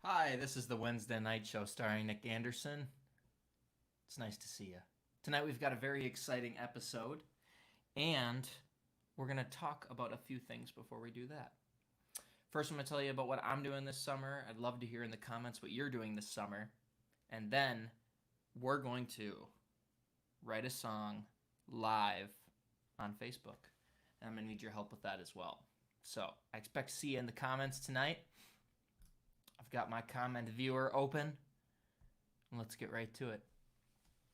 Hi, this is the Wednesday Night Show starring Nick Anderson. It's nice to see you. Tonight we've got a very exciting episode, and we're going to talk about a few things before we do that. First, I'm going to tell you about what I'm doing this summer. I'd love to hear in the comments what you're doing this summer. And then we're going to write a song live on Facebook. And I'm going to need your help with that as well. So I expect to see you in the comments tonight. I've got my comment viewer open. Let's get right to it.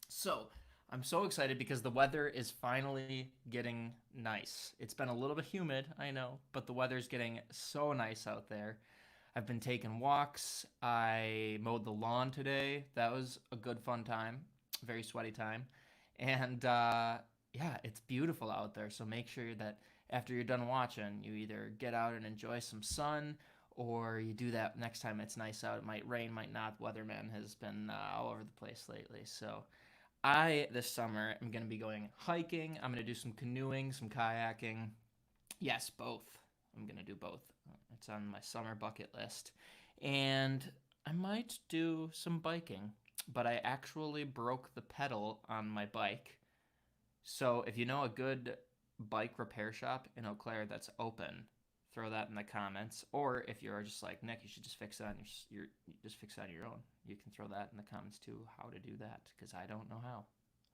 So, I'm so excited because the weather is finally getting nice. It's been a little bit humid, I know, but the weather's getting so nice out there. I've been taking walks. I mowed the lawn today. That was a good, fun time. Very sweaty time. And yeah, it's beautiful out there. So make sure that after you're done watching, you either get out and enjoy some sun or you do that next time it's nice out. It might rain, might not. Weatherman has been all over the place lately. So this summer, am going to be going hiking. I'm going to do some canoeing, some kayaking. Yes, both. I'm going to do both. It's on my summer bucket list. And I might do some biking, but I actually broke the pedal on my bike. So if you know a good bike repair shop in Eau Claire that's open, throw that in the comments. Or if you're just like Nick, you should just fix it on your just fix it on your own. You can throw that in the comments too, how to do that, because I don't know how.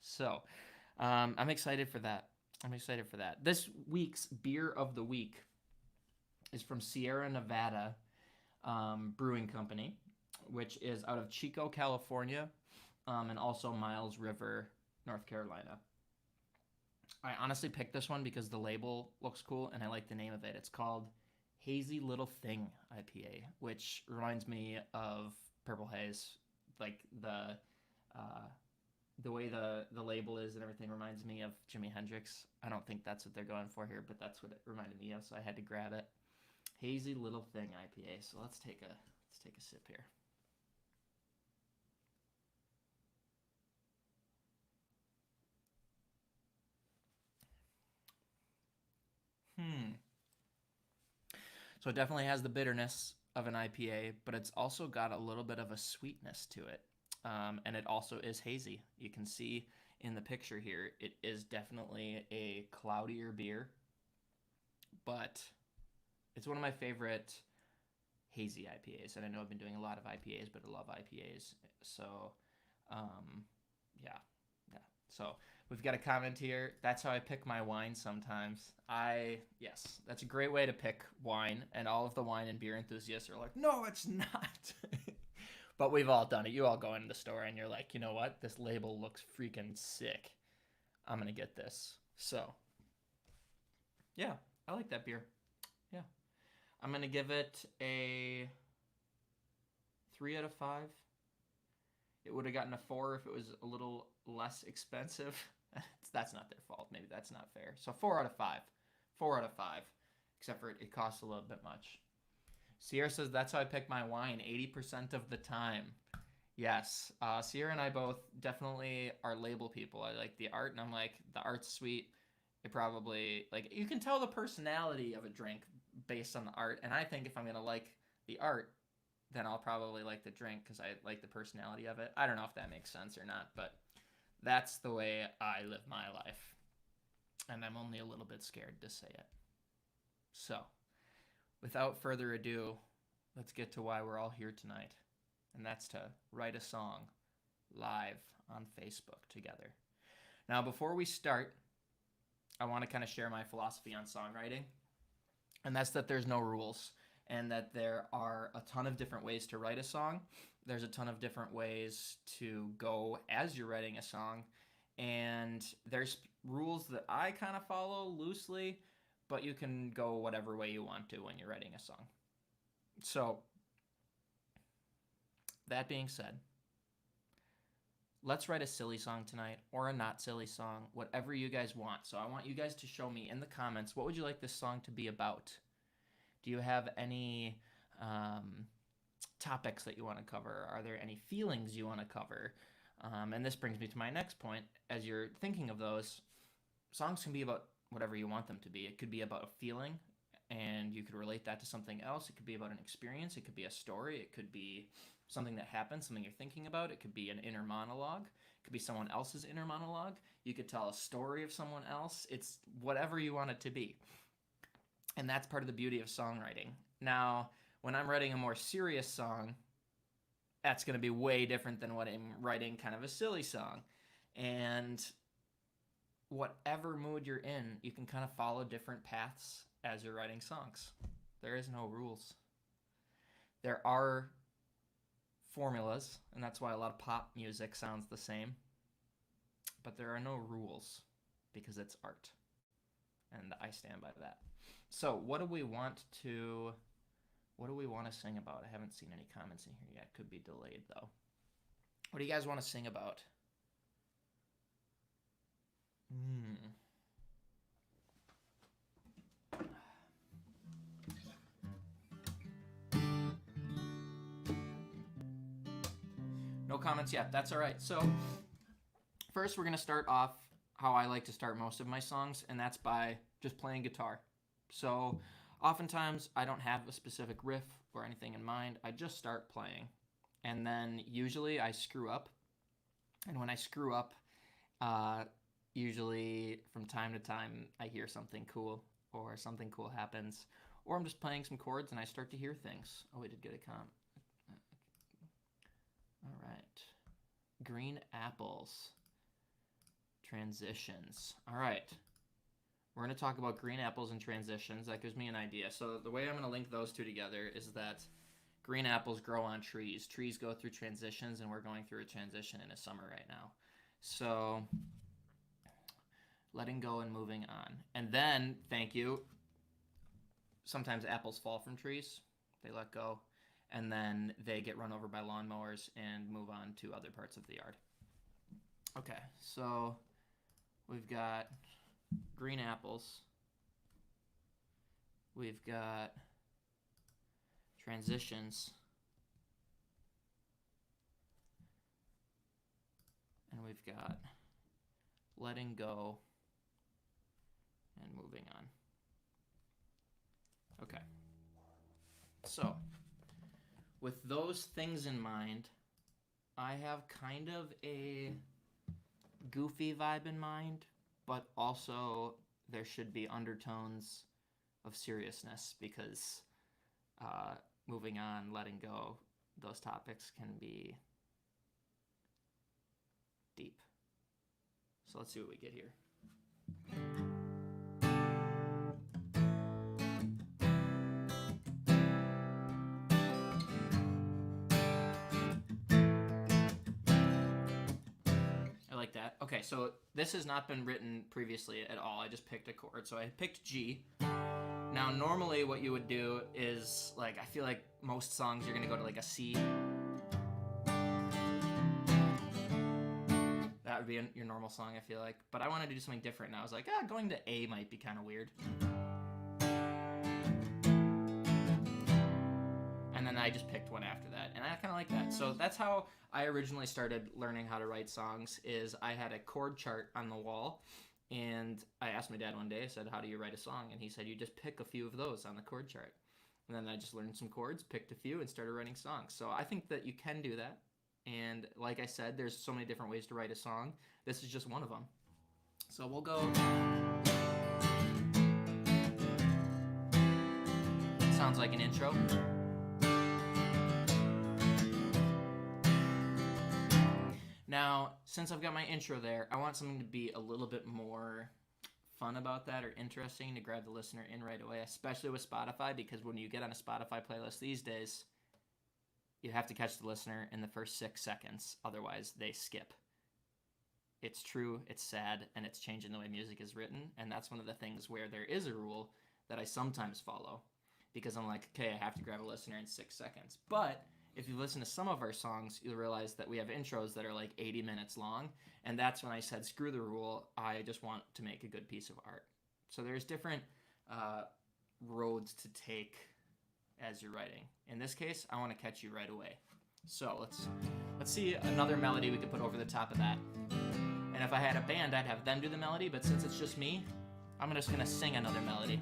So I'm excited for that. I'm excited for that. This week's beer of the week is from Sierra Nevada Brewing Company, which is out of Chico, California, and also Miles River, North Carolina. I honestly picked this one because the label looks cool and I like the name of it. It's called Hazy Little Thing IPA, which reminds me of Purple Haze. Like the way the label is and everything reminds me of Jimi Hendrix. I don't think that's what they're going for here, but that's what it reminded me of, so I had to grab it. Hazy Little Thing IPA. So let's take a sip here. So it definitely has the bitterness of an IPA, but it's also got a little bit of a sweetness to it. And it also is hazy. You can see in the picture here, it is definitely a cloudier beer, but it's one of my favorite hazy IPAs. And I know I've been doing a lot of IPAs, but I love IPAs. So, yeah, yeah. So we've got a comment here. That's how I pick my wine sometimes. Yes, that's a great way to pick wine. And all of the wine and beer enthusiasts are like, no, it's not. But we've all done it. You all go into the store and you're like, you know what? This label looks freaking sick. I'm going to get this. So, yeah, I like that beer. Yeah. I'm going to give it a 3 out of 5. It would have gotten a 4 if it was a little less expensive. That's not their fault. Maybe that's not fair. So 4 out of 5. 4 out of 5. Except for it costs a little bit much. Sierra says that's how I pick my wine 80% of the time. Yes. Sierra and I both definitely are label people. I like the art, and I'm like, the art's sweet. It probably, like, you can tell the personality of a drink based on the art. And I think if I'm going to like the art, then I'll probably like the drink because I like the personality of it. I don't know if that makes sense or not, but that's the way I live my life. And I'm only a little bit scared to say it. So, without further ado, let's get to why we're all here tonight. And that's to write a song live on Facebook together. Now, before we start, I want to kind of share my philosophy on songwriting. And that's that there's no rules, and that there are a ton of different ways to write a song. There's a ton of different ways to go as you're writing a song. And there's rules that I kind of follow loosely, but you can go whatever way you want to when you're writing a song. So, that being said, let's write a silly song tonight or a not silly song, whatever you guys want. So, I want you guys to show me in the comments, what would you like this song to be about? Do you have any topics that you want to cover? Are there any feelings you want to cover? And this brings me to my next point. As you're thinking of those, songs can be about whatever you want them to be. It could be about a feeling, and you could relate that to something else. It could be about an experience. It could be a story. It could be something that happened, something you're thinking about. It could be an inner monologue. It could be someone else's inner monologue. You could tell a story of someone else. It's whatever you want it to be. And that's part of the beauty of songwriting. Now, when I'm writing a more serious song, that's going to be way different than what I'm writing kind of a silly song. And whatever mood you're in, you can kind of follow different paths as you're writing songs. There is no rules. There are formulas, and that's why a lot of pop music sounds the same. But there are no rules because it's art. And I stand by that. So what do we want to sing about? I haven't seen any comments in here yet. Could be delayed though. What do you guys want to sing about? No comments yet. That's all right. So first we're going to start off how I like to start most of my songs, and that's by just playing guitar. So oftentimes I don't have a specific riff or anything in mind. I just start playing. And then usually I screw up. And when I screw up, usually from time to time I hear something cool or something cool happens. Or I'm just playing some chords and I start to hear things. Oh, we did get a comp. All right. Green apples. Transitions. All right. We're going to talk about green apples and transitions. That gives me an idea. So the way I'm going to link those two together is that green apples grow on trees. Trees go through transitions, and we're going through a transition in a summer right now. So letting go and moving on. And then, thank you, sometimes apples fall from trees. They let go. And then they get run over by lawnmowers and move on to other parts of the yard. Okay, so we've got green apples. We've got transitions. And we've got letting go and moving on. Okay. So, with those things in mind, I have kind of a goofy vibe in mind, but also there should be undertones of seriousness because moving on, letting go, those topics can be deep. So let's see what we get here. That. Okay, so this has not been written previously at all. I just picked a chord. So I picked G. Now, normally what you would do is, like, I feel like most songs you're going to go to, like, a C. That would be your normal song, I feel like. But I wanted to do something different, and I was like, going to A might be kind of weird. And then I just picked one after that, and I kind of like that. So that's how I originally started learning how to write songs. Is I had a chord chart on the wall, and I asked my dad one day, I said, how do you write a song? And he said, you just pick a few of those on the chord chart. And then I just learned some chords, picked a few, and started writing songs. So I think that you can do that. And like I said, there's so many different ways to write a song. This is just one of them. So we'll go. Sounds like an intro. Now, since I've got my intro there, I want something to be a little bit more fun about that or interesting to grab the listener in right away, especially with Spotify, because when you get on a Spotify playlist these days, you have to catch the listener in the first 6 seconds. Otherwise, they skip. It's true, it's sad, and it's changing the way music is written, and that's one of the things where there is a rule that I sometimes follow, because I'm like, okay, I have to grab a listener in 6 seconds. But if you listen to some of our songs, you'll realize that we have intros that are like 80 minutes long. And that's when I said, screw the rule. I just want to make a good piece of art. So there's different roads to take as you're writing. In this case, I want to catch you right away. So let's see another melody we could put over the top of that. And if I had a band, I'd have them do the melody. But since it's just me, I'm just going to sing another melody.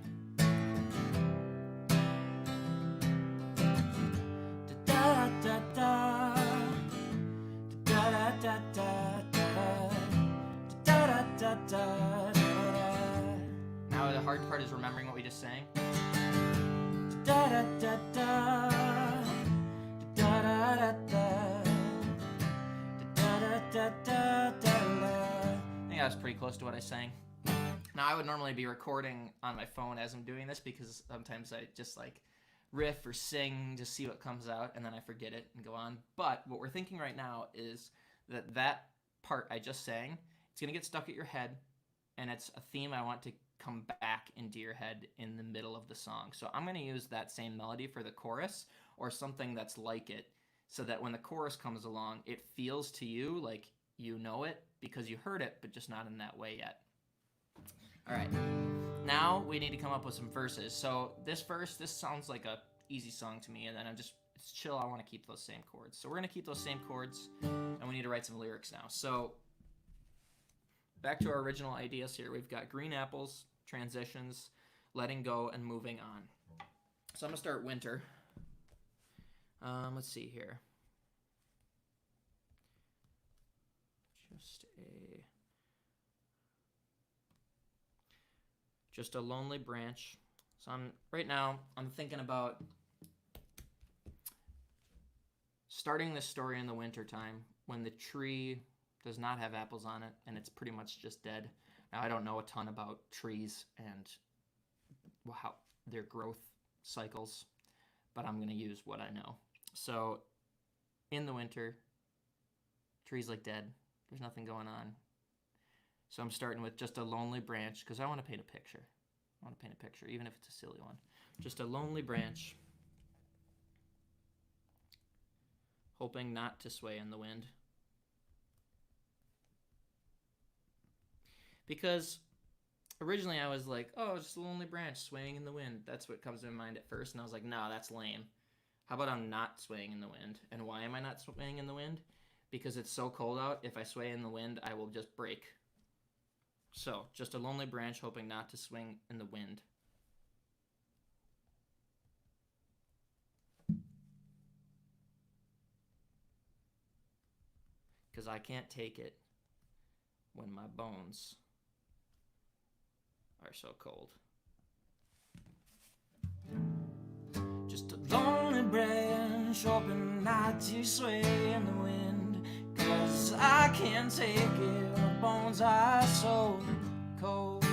Now the hard part is remembering what we just sang. I think that was pretty close to what I sang. Now I would normally be recording on my phone as I'm doing this because sometimes I just like riff or sing to see what comes out and then I forget it and go on. But what we're thinking right now is that part I just sang, it's going to get stuck at your head and it's a theme I want to come back into your head in the middle of the song. So I'm going to use that same melody for the chorus or something that's like it so that when the chorus comes along, it feels to you like you know it because you heard it, but just not in that way yet. All right, now we need to come up with some verses. So this verse, this sounds like a easy song to me, and then it's chill, I want to keep those same chords. So we're going to keep those same chords, and we need to write some lyrics now. So back to our original ideas here. We've got green apples, transitions, letting go, and moving on. So I'm going to start winter. Let's see here. Just a lonely branch. So right now I'm thinking about starting this story in the winter time when the tree does not have apples on it and it's pretty much just dead. Now I don't know a ton about trees and how their growth cycles, but I'm going to use what I know. So in the winter, trees look dead. There's nothing going on. So I'm starting with just a lonely branch because I want to paint a picture. I want to paint a picture, even if it's a silly one. Just a lonely branch, hoping not to sway in the wind. Because originally I was like, oh, just a lonely branch swaying in the wind. That's what comes to my mind at first. And I was like, no, that's lame. How about I'm not swaying in the wind? And why am I not swaying in the wind? Because it's so cold out, if I sway in the wind, I will just break. So, just a lonely branch hoping not to swing in the wind. Because I can't take it when my bones are so cold. Just a lonely branch hoping not to sway in the wind. 'Cause I can't take it, my bones are so cold.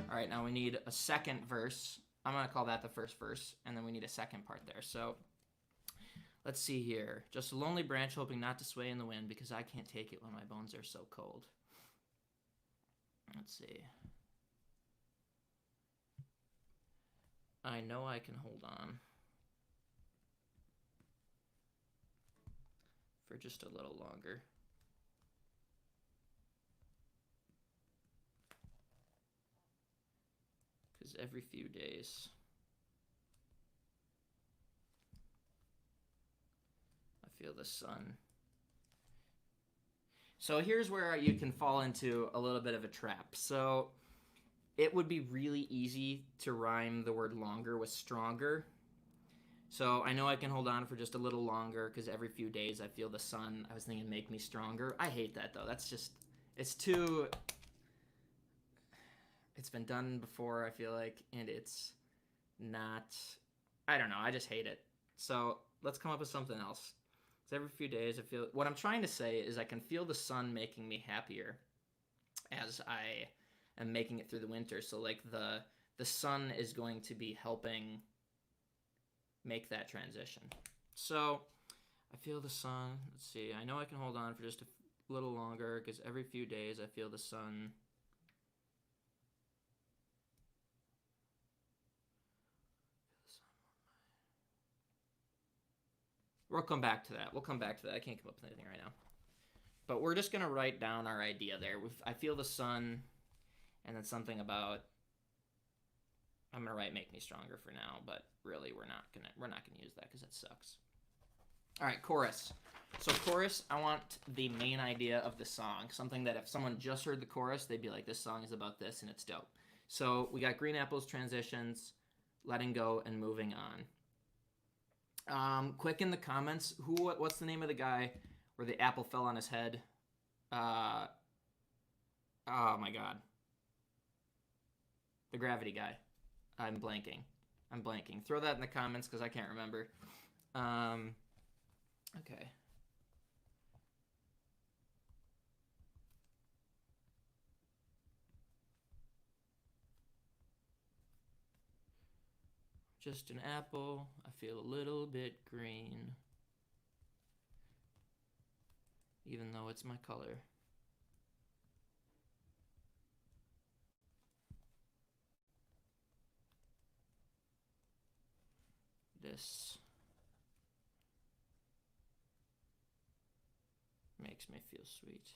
Alright, now we need a second verse. I'm going to call that the first verse, and then we need a second part there. So, let's see here. Just a lonely branch hoping not to sway in the wind because I can't take it when my bones are so cold. Let's see. I know I can hold on for just a little longer. Because every few days I feel the sun. So here's where you can fall into a little bit of a trap. So it would be really easy to rhyme the word longer with stronger. So I know I can hold on for just a little longer because every few days I feel the sun. I was thinking make me stronger. I hate that though. That's just, it's been done before, I feel like, and it's not, I don't know, I just hate it. So let's come up with something else. So every few days I feel, what I'm trying to say is I can feel the sun making me happier as I am making it through the winter. So like the sun is going to be helping make that transition. So I feel the sun. Let's see. I know I can hold on for just a little longer because every few days I feel the sun. We'll come back to that. I can't come up with anything right now. But we're just going to write down our idea there. I feel the sun, and then something about, I'm going to write make me stronger for now, but really we're not going to use that because it sucks. All right, chorus. So chorus, I want the main idea of the song, something that if someone just heard the chorus, they'd be like, this song is about this and it's dope. So we got green apples, transitions, letting go, and moving on. Quick in the comments, what's the name of the guy where the apple fell on his head? Oh my god. The gravity guy. I'm blanking. Throw that in the comments because I can't remember. Okay. Just an apple. I feel a little bit green. Even though it's my color. This makes me feel sweet.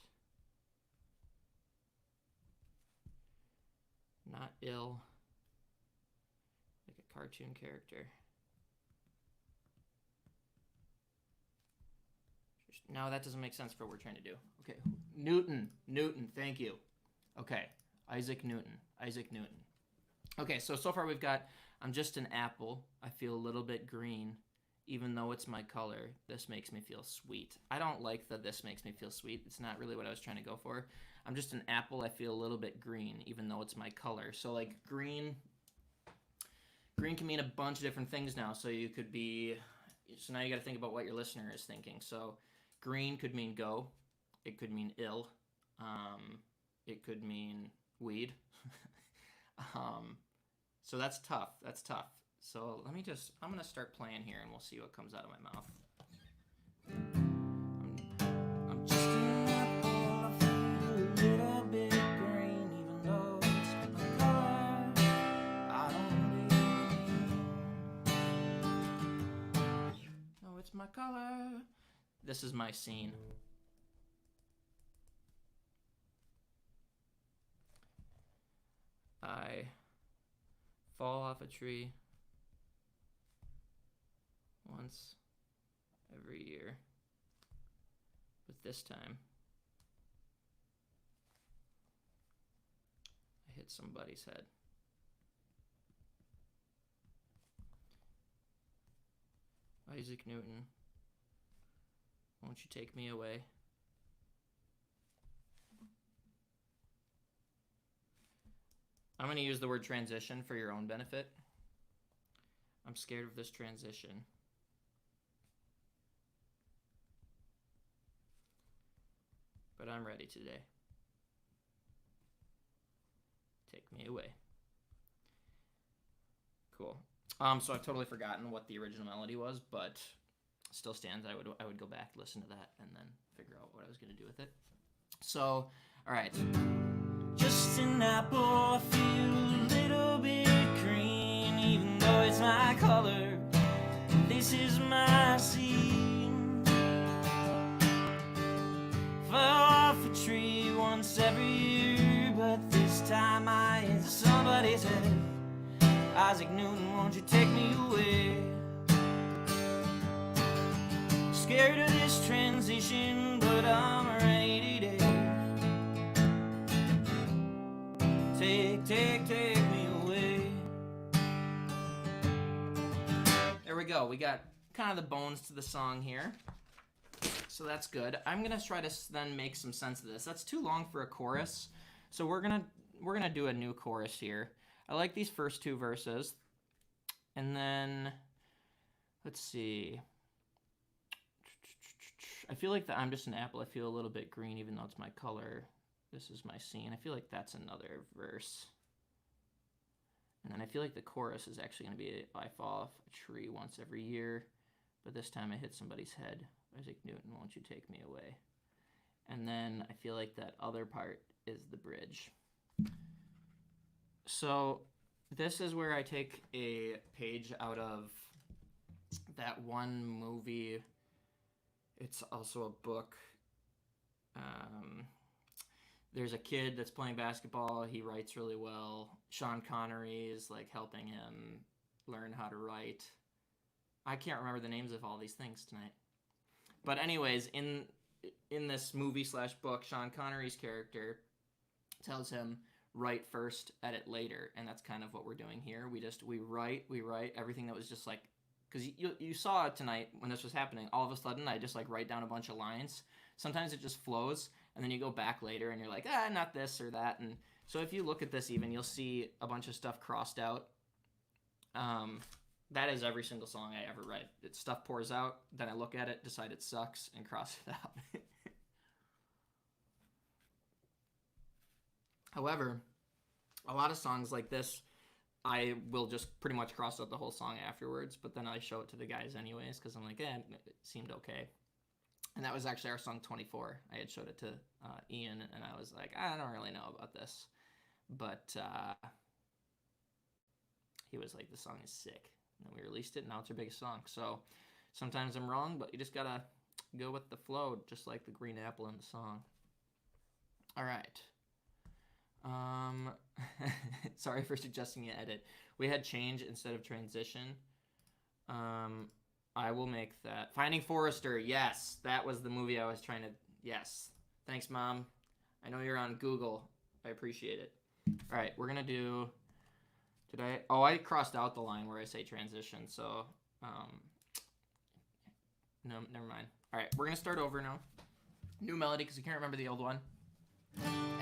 Not ill. Like a cartoon character. No, that doesn't make sense for what we're trying to do. Okay, Newton, thank you. Okay, Isaac Newton. Okay, so far we've got, I'm just an apple. I feel a little bit green. Even though it's my color, this makes me feel sweet. I don't like the this makes me feel sweet. It's not really what I was trying to go for. I'm just an apple. I feel a little bit green, even though it's my color. So like green can mean a bunch of different things now. So you could be, so now you got to think about what your listener is thinking. So green could mean go. It could mean ill. It could mean weed. So that's tough. So I'm going to start playing here and we'll see what comes out of my mouth. I'm just an apple, I feel a little bit green, even though it's my color, I don't believe. No, it's my color. This is my scene. I fall off a tree once every year, but this time I hit somebody's head. Isaac Newton, won't you take me away? I'm going to use the word transition for your own benefit. I'm scared of this transition. But I'm ready today. Take me away. Cool. So I've totally forgotten what the original melody was, but still stands. I would go back, listen to that, and then figure out what I was going to do with it. So, all right. Just an apple, I feel a little bit green, even though it's my color. This is my scene. Fell off a tree once every year, but this time I hit somebody's head. Isaac Newton, won't you take me away? Scared of this transition, but I'm ready today. Take me away. There we go. We got kind of the bones to the song here. So that's good. I'm going to try to then make some sense of this. That's too long for a chorus. So we're going to do a new chorus here. I like these first two verses. And then let's see. I feel like I'm just an apple. I feel a little bit green even though it's my color. This is my scene. I feel like that's another verse. And then I feel like the chorus is actually going to be, I fall off a tree once every year, but this time I hit somebody's head. Isaac Newton, won't you take me away? And then I feel like that other part is the bridge. So this is where I take a page out of that one movie. It's also a book. There's a kid that's playing basketball. He writes really well. Sean Connery is like helping him learn how to write. I can't remember the names of all these things tonight. But anyways, in this movie / book, Sean Connery's character tells him, write first, edit later. And that's kind of what we're doing here. We write everything that was just like because you saw it tonight when this was happening. All of a sudden, I just like write down a bunch of lines. Sometimes it just flows, and then you go back later and you're like, not this or that. And so if you look at this even, you'll see a bunch of stuff crossed out. That is every single song I ever write. Stuff pours out, then I look at it, decide it sucks, and cross it out. However, a lot of songs like this, I will just pretty much cross out the whole song afterwards, but then I show it to the guys anyways, because I'm like, it seemed okay. And that was actually our song 24. I had showed it to Ian, and I was like, I don't really know about this. But he was like, this song is sick. And then we released it, and now it's our biggest song. So sometimes I'm wrong, but you just got to go with the flow, just like the green apple in the song. All right. Sorry for suggesting you edit. We had change instead of transition. I will make that. Finding Forrester. Yes, that was the movie I was trying to. Yes. Thanks, Mom. I know you're on Google. I appreciate it. All right, we're gonna do. Did I? Oh, I crossed out the line where I say transition. So, no, never mind. All right, we're gonna start over now. New melody because you can't remember the old one.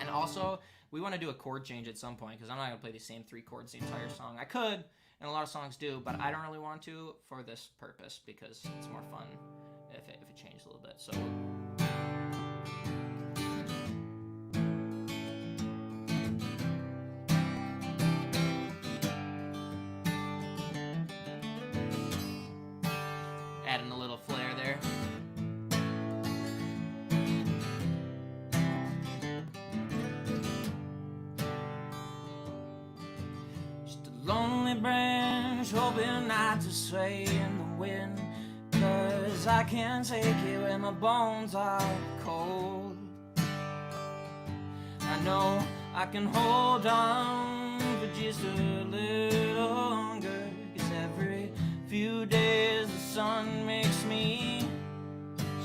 And also, we want to do a chord change at some point because I'm not going to play the same 3 chords the entire song. I could, and a lot of songs do, but I don't really want to for this purpose because it's more fun if it changed a little bit. So adding a little flair there. Lonely branch, hoping not to sway in the wind, 'cause I can't take it when my bones are cold. I know I can hold on for just a little longer, 'cause every few days the sun makes me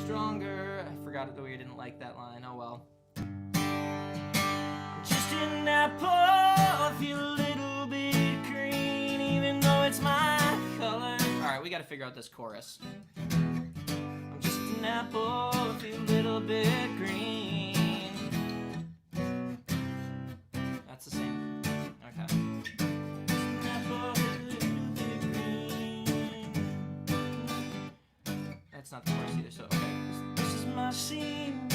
stronger. I forgot that we didn't like that line, oh well. I'm just an apple, I feel a little bit green, even though it's my color. Alright, we gotta figure out this chorus. I'm just an apple, I feel a little bit green. That's the same. Okay. Just an apple, a little bit green. That's not the chorus either, so okay. This is my scene.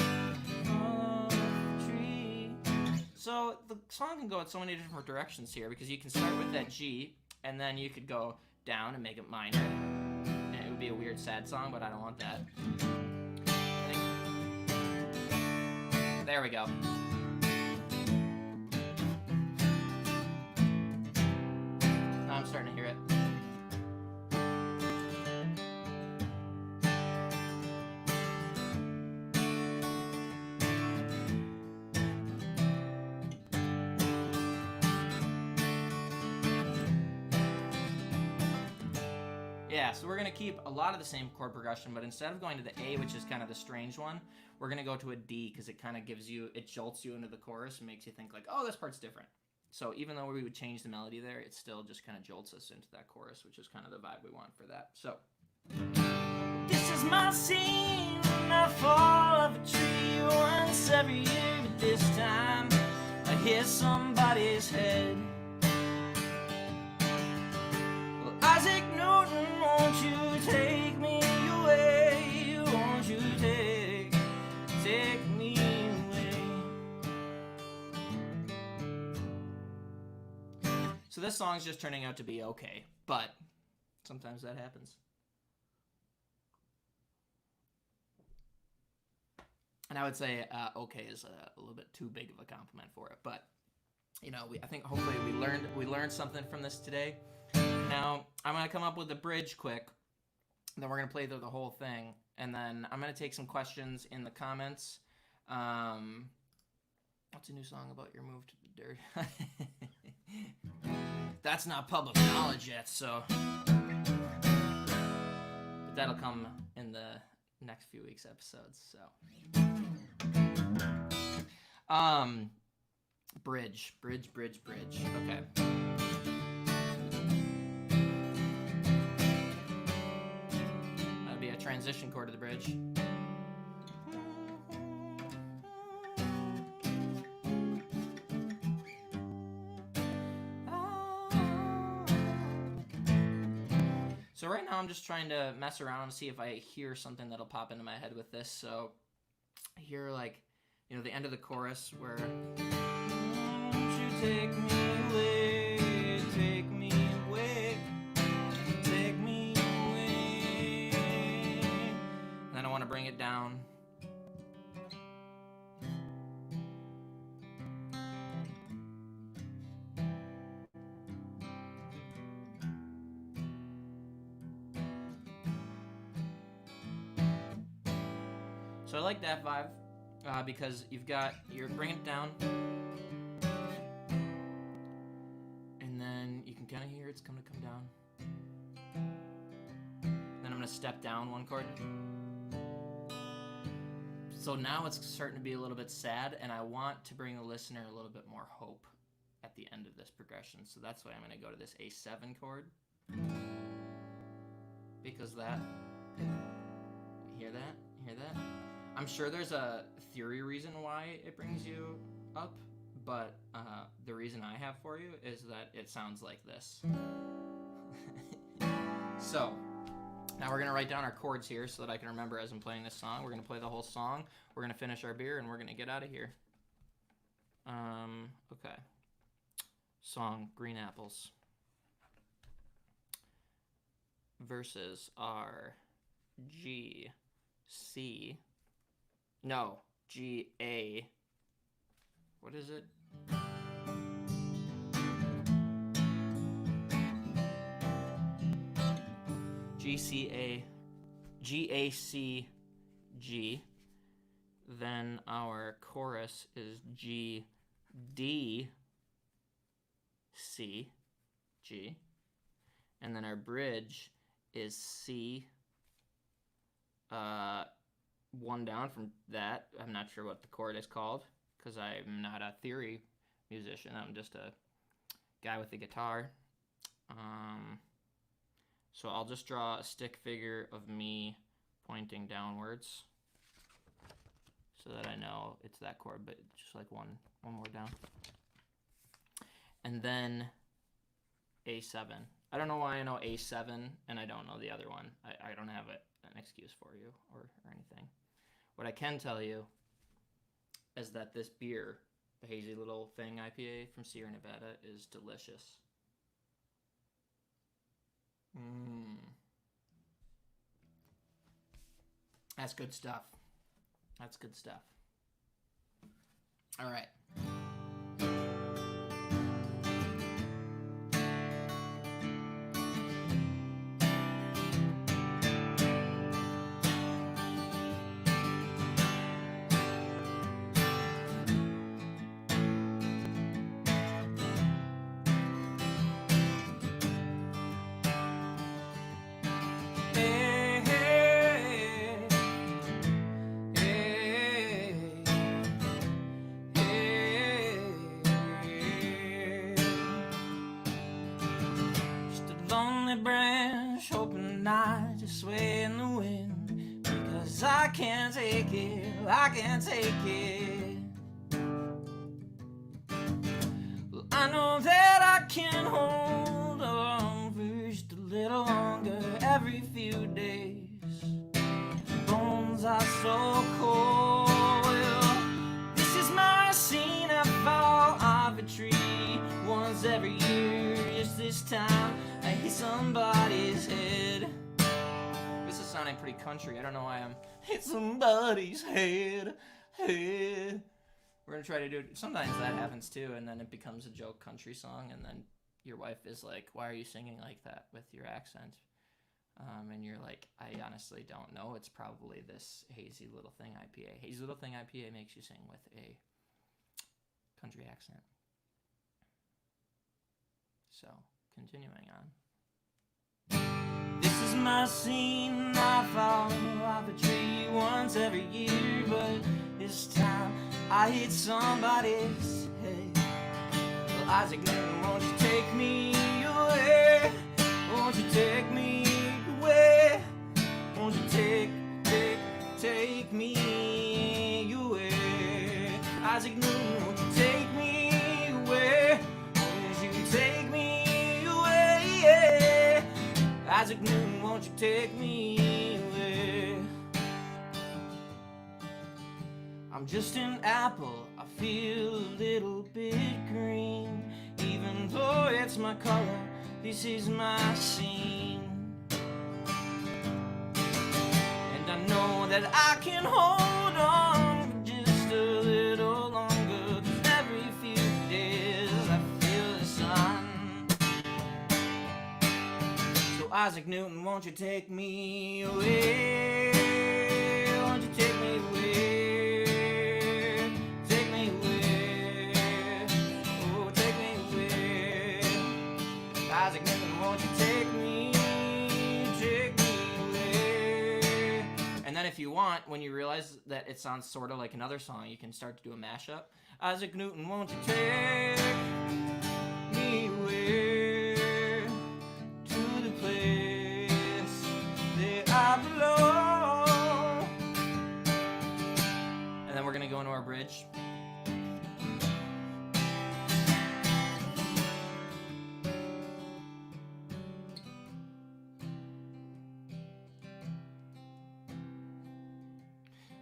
So the song can go in so many different directions here because you can start with that G and then you could go down and make it minor. And it would be a weird sad song, but I don't want that. There we go. Now I'm starting to hear it. Yeah, so we're going to keep a lot of the same chord progression, but instead of going to the A, which is kind of the strange one, we're going to go to a D because it kind of gives you, it jolts you into the chorus and makes you think like, oh, this part's different. So even though we would change the melody there, it still just kind of jolts us into that chorus, which is kind of the vibe we want for that. So. This is my scene, I fall off a tree once every year, but this time I hear somebody's head. Well, Isaac Newton, won't you take me away? Won't you take me away? So this song's just turning out to be okay, but sometimes that happens. And I would say okay is a little bit too big of a compliment for it, but you know, I think hopefully we learned something from this today. Now I'm gonna come up with a bridge quick, and then we're gonna play through the whole thing, and then I'm gonna take some questions in the comments. What's a new song about your move to the dirt? That's not public knowledge yet, so but that'll come in the next few weeks' episodes. So bridge. Okay. transition chord of the bridge. So right now I'm just trying to mess around and see if I hear something that'll pop into my head with this. So I hear, like, you know, the end of the chorus where, won't you take me away, take me away, take me away. And then I want to bring it down. So I like that vibe because you're bringing it down, and then you can kind of hear it's going to come down. Then I'm going to step down one chord. So now it's starting to be a little bit sad, and I want to bring the listener a little bit more hope at the end of this progression. So that's why I'm going to go to this A7 chord, because that, you hear that? You hear that? I'm sure there's a theory reason why it brings you up, but the reason I have for you is that it sounds like this. So now we're going to write down our chords here so that I can remember as I'm playing this song. We're going to play the whole song, we're going to finish our beer, and we're going to get out of here. Okay. Song, Green Apples. Verses are G, C, no, G, A, what is it? G, C, A, G, A, C, G. Then our chorus is G, D, C, G. And then our bridge is C, one down from that. I'm not sure what the chord is called because I'm not a theory musician. I'm just a guy with a guitar. So I'll just draw a stick figure of me pointing downwards so that I know it's that chord, but just like one more down. And then A7. I don't know why I know A7 and I don't know the other one. I don't have an excuse for you or anything. What I can tell you is that this beer, the Hazy Little Thing IPA from Sierra Nevada, is delicious. That's good stuff. That's good stuff. All right. Branch hoping not to sway in the wind, because I can't take it, I can't take it. Well, I know that I can hold on for just a little longer every few days. Bones are so cold. Well, this is my scene. I fall off a tree once every year. Just this time I hit somebody's head. This is sounding pretty country. I don't know why I'm hit somebody's head. We're gonna try to do it. Sometimes that happens too, and then it becomes a joke country song, and then your wife is like, "Why are you singing like that with your accent?" And you're like, "I honestly don't know. It's probably this Hazy Little Thing IPA. Hazy Little Thing IPA makes you sing with a country accent." So, continuing on. This is my scene. I fall off a tree once every year, but this time I hit somebody's head. Well, Isaac Newton, won't you take me away? Won't you take me away? Won't you take take me away. I'm just an apple, I feel a little bit green. Even though it's my color, this is my scene. And I know that I can hold on for just a little longer, 'cause every few days I feel the sun. So Isaac Newton, won't you take me away? Won't you take me away? Take me away. Oh, take me away. Isaac Newton, won't you take me away? And then if you want, when you realize that it sounds sort of like another song, you can start to do a mashup. Isaac Newton, won't you take me away to the place that I belong? And then we're going to go into our bridge.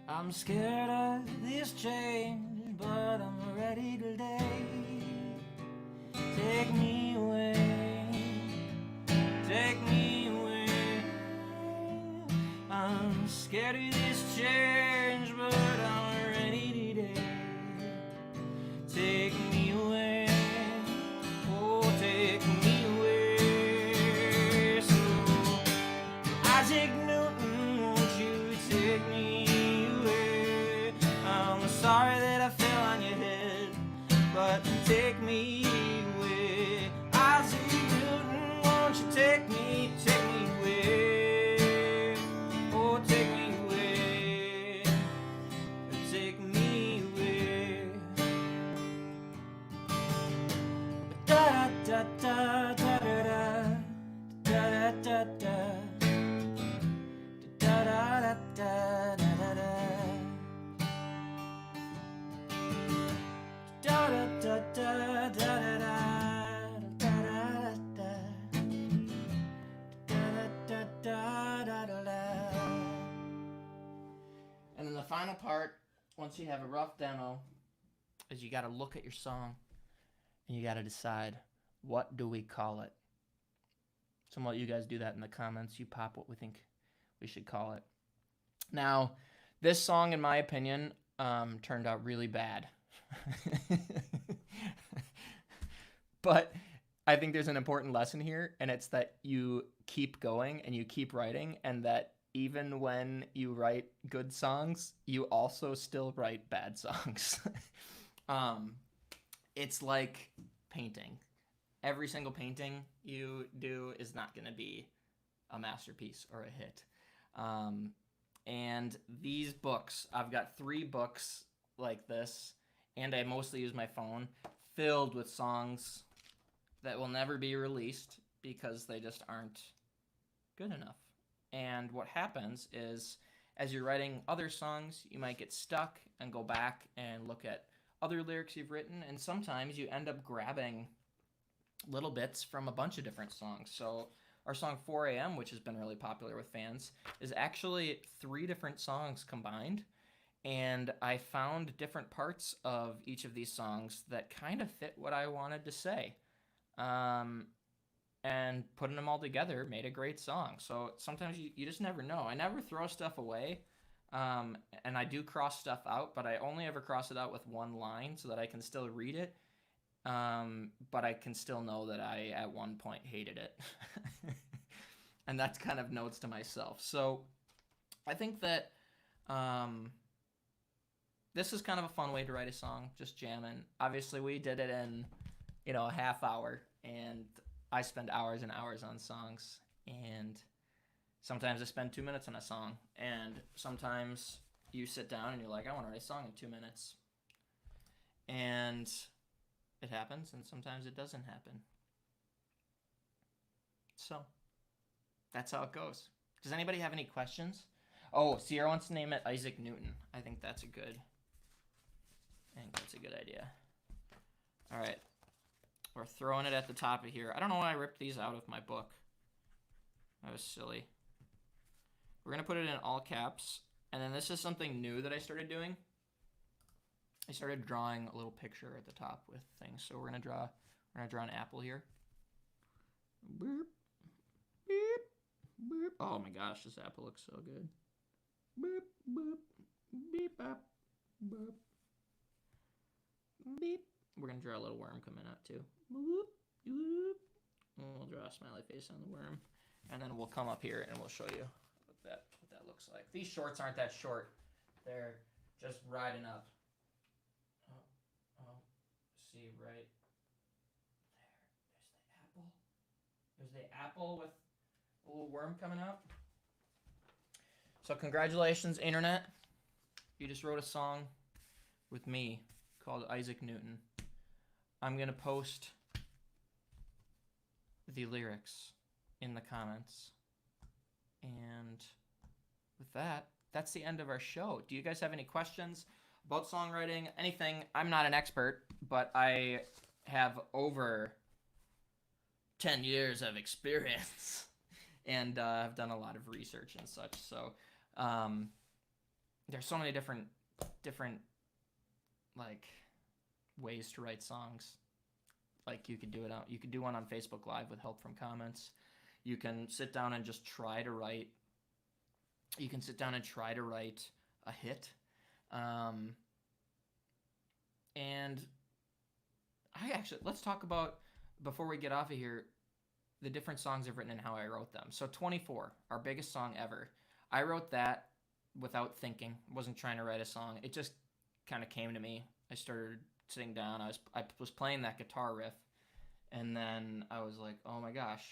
I'm scared of this change, but I'm ready today. Take me away, take me away. I'm scared of this change, but I'm ready today. Take me away, oh take me away. So Isaac Newton, won't you take me? I'm sorry that I fell on your head, but take me away. Isaac Newton, won't you take me away? Oh, take me away, take me away. Da da da da da da da da da da da da da. And then the final part, once you have a rough demo, is you got to look at your song and you got to decide, what do we call it? So I'm going to let you guys do that in the comments. You pop what we think we should call it. Now, this song, in my opinion, turned out really bad. But I think there's an important lesson here, and it's that you keep going and you keep writing, and that even when you write good songs, you also still write bad songs. It's like painting. Every single painting you do is not going to be a masterpiece or a hit. And these books, I've got 3 books like this, and I mostly use my phone, filled with songs that will never be released because they just aren't good enough. And what happens is, as you're writing other songs, you might get stuck and go back and look at other lyrics you've written, and sometimes you end up grabbing little bits from a bunch of different songs. So our song 4 a.m., which has been really popular with fans, is actually 3 different songs combined. And I found different parts of each of these songs that kind of fit what I wanted to say. And putting them all together made a great song. So sometimes you just never know. I never throw stuff away. And I do cross stuff out, but I only ever cross it out with one line so that I can still read it. But I can still know that I, at one point, hated it. And that's kind of notes to myself. So I think that this is kind of a fun way to write a song, just jamming. Obviously, we did it in, a half hour, and I spend hours and hours on songs, and sometimes I spend 2 minutes on a song, and sometimes you sit down and you're like, I want to write a song in 2 minutes. And it happens, and sometimes it doesn't happen. So that's how it goes. Does anybody have any questions? Oh, Sierra wants to name it Isaac Newton. I think that's a good idea. All right. We're throwing it at the top of here. I don't know why I ripped these out of my book. That was silly. We're going to put it in all caps. And then this is something new that I started doing. I started drawing a little picture at the top with things. So we're going to draw an apple here. Boop, beep, boop. Oh my gosh, this apple looks so good. Boop, boop, beep, bop, boop, beep. We're going to draw a little worm coming out too. Boop, boop. And we'll draw a smiley face on the worm. And then we'll come up here and we'll show you what that looks like. These shorts aren't that short. They're just riding up. Oh, see right there. There's the apple with a little worm coming out. So congratulations, internet. You just wrote a song with me called Isaac Newton. I'm going to post the lyrics in the comments. And with that, that's the end of our show. Do you guys have any questions about songwriting? Anything? I'm not an expert, but I have over 10 years of experience and I've done a lot of research and such. So there's so many different like ways to write songs. Like you could do one on Facebook Live with help from comments. You can sit down and just try to write. You can sit down and try to write a hit. And let's talk about, before we get off of here, the different songs I've written and how I wrote them. So 24, our biggest song ever. I wrote that without thinking. Wasn't trying to write a song. It just kind of came to me. I started sitting down. I was playing that guitar riff, and then I was like, oh my gosh,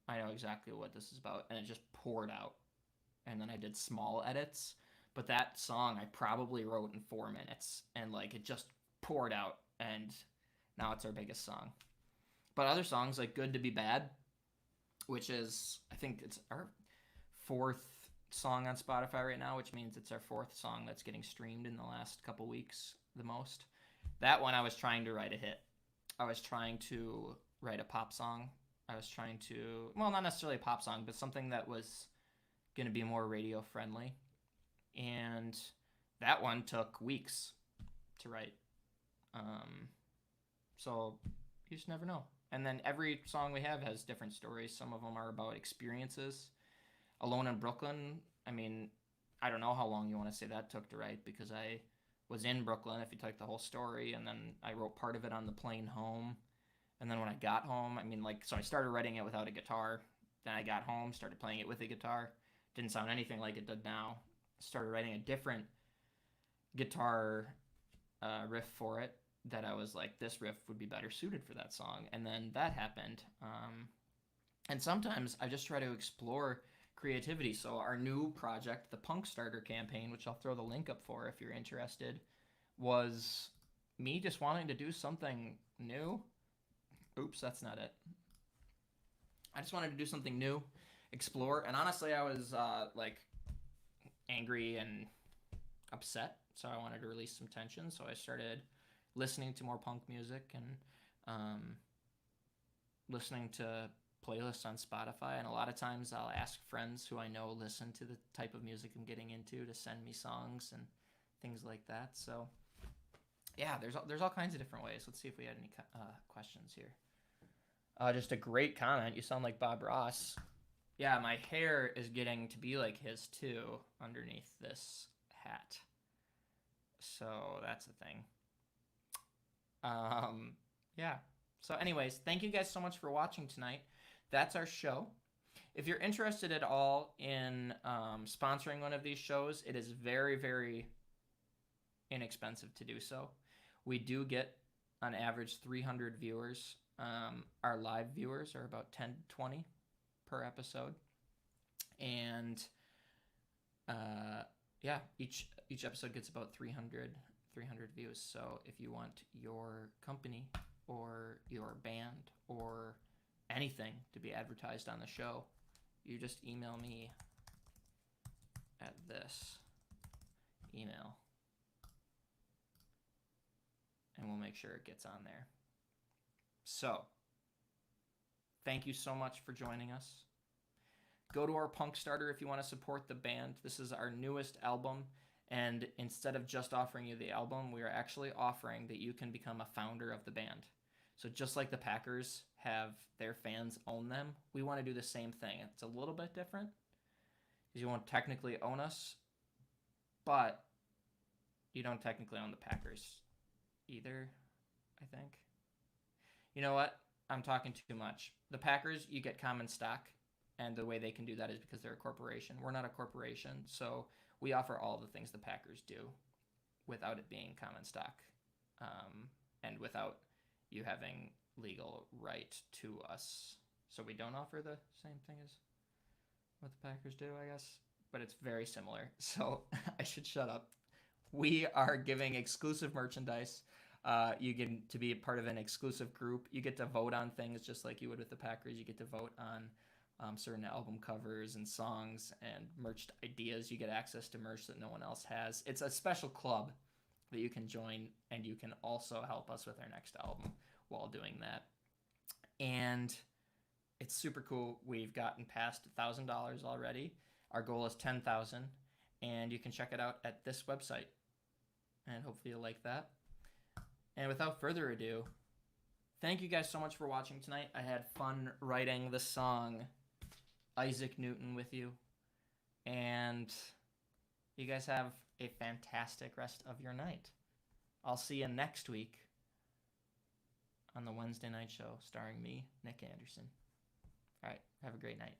I know exactly what this is about. And it just poured out. And then I did small edits. But that song I probably wrote in 4 minutes. And like it just poured out. And now it's our biggest song. But other songs like Good to Be Bad, which is, I think it's our 4th song on Spotify right now, which means it's our 4th song that's getting streamed in the last couple weeks the most. That one I was trying to write a hit. I was trying to write a pop song. I was trying to, well, not necessarily a pop song, but something that was going to be more radio friendly. And that one took weeks to write. So you just never know. And then every song we have has different stories. Some of them are about experiences. Alone in Brooklyn, I mean, I don't know how long you want to say that took to write, because I was in Brooklyn, if you take the whole story, and then I wrote part of it on the plane home. And then when I got home, I mean, like, so I started writing it without a guitar. Then I got home, started playing it with a guitar. Didn't sound anything like it did now. Started writing a different guitar riff for it that I was like, this riff would be better suited for that song. And then that happened. And sometimes I just try to explore creativity. So our new project, the Punk Starter campaign, which I'll throw the link up for if you're interested, was me just wanting to do something new. Oops, that's not it. I just wanted to do something new, explore. And honestly, I was like angry and upset. So I wanted to release some tension. So I started listening to more punk music and listening to playlists on Spotify. And a lot of times I'll ask friends who I know listen to the type of music I'm getting into to send me songs and things like that. So yeah, there's all kinds of different ways. Let's see if we had any questions here. Just a great comment. You sound like Bob Ross. Yeah, my hair is getting to be like his too underneath this hat. So that's the thing. Yeah. So anyways, thank you guys so much for watching tonight. That's our show. If you're interested at all in sponsoring one of these shows, it is very, very inexpensive to do so. We do get on average 300 viewers. Our live viewers are about 10 to 20 per episode. And yeah, each episode gets about 300 views. So if you want your company or your band or anything to be advertised on the show, you just email me at this email and we'll make sure it gets on there. So thank you so much for joining us. Go to our Punk Starter if you want to support the band. This is our newest album, and instead of just offering you the album, we are actually offering that you can become a founder of the band. So just like the Packers have their fans own them, we want to do the same thing. It's a little bit different because you won't technically own us, but you don't technically own the Packers either, I think. You know what? I'm talking too much. The Packers, you get common stock, and the way they can do that is because they're a corporation. We're not a corporation, so we offer all the things the Packers do without it being common stock, and without you having legal right to us. So we don't offer the same thing as what the Packers do, I guess, but it's very similar. So I should shut up. We are giving exclusive merchandise. You get to be a part of an exclusive group. You get to vote on things just like you would with the Packers. You get to vote on certain album covers and songs and merch ideas. You get access to merch that no one else has. It's a special club that you can join, and you can also help us with our next album while doing that. And it's super cool. We've gotten past $1,000 already. Our goal is 10,000, and you can check it out at this website. And hopefully you'll like that. And without further ado, thank you guys so much for watching tonight. I had fun writing the song Isaac Newton with you. And you guys have a fantastic rest of your night. I'll see you next week on the Wednesday night show starring me, Nick Anderson. All right, have a great night.